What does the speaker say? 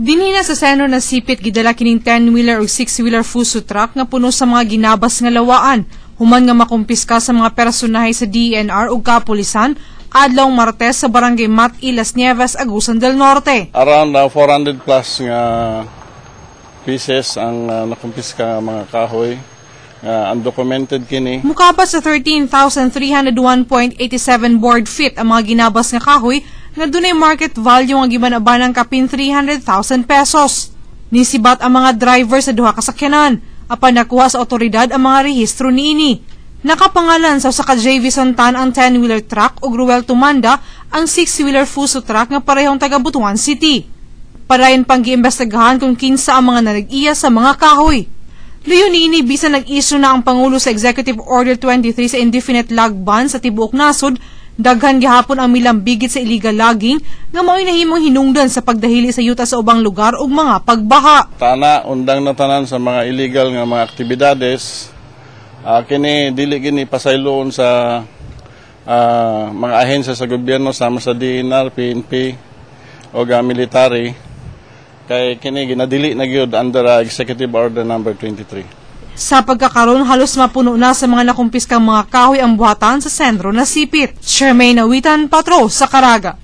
Dinhina sa sentro na sipit gidala kining 10-wheeler o 6-wheeler fuso truck nga puno sa mga ginabas nga lawaan, human nga makumpiska sa mga personahe sa DENR ug kapulisan adlaw Martes sa barangay Mati, Las Nieves, Agusan del Norte. Around 400 plus nga pieces ang nakumpiska mga kahoy. Undocumented kini. Mukabas sa 13,301.87 board feet ang mga ginabas nga kahoy nga dunay market value nga gibanabanang kapin 300,000 pesos. Nisibat ang mga driver sa duha ka sakyanan, apan nakuha sa otoridad ang mga rehistro niini. Nakapangalan sa usa ka JV Santan ang 10-wheeler truck ug Ruel Tumanda ang 6-wheeler fuso truck nga parehong taga Butuan City. Parayon pang giimbestigahan kung kinsa ang mga nag-iya sa mga kahoy. Dayon niini bisan nag-issue na ang Pangulo sa Executive Order 23 sa indefinite log ban sa tibuok nasod, daghan gihapon ang milambigit sa illegal logging nga mao'y nahimong hinungdan sa pagdahili sa yuta sa ubang lugar ug mga pagbaha. Tana undang na tanan sa mga illegal nga mga aktibidades. Kini dili gini pasayloon sa mga ahensya sa gobyerno sama sa DENR, PNP o military. Kay kini ginadili na gyud under Executive Order number 23. Sa pagkakaroon, halos mapuno na sa mga nakumpiskang mga kahoy ang buhatan sa sentro na sipit. Charmaine Awitan, Patro sa Caraga.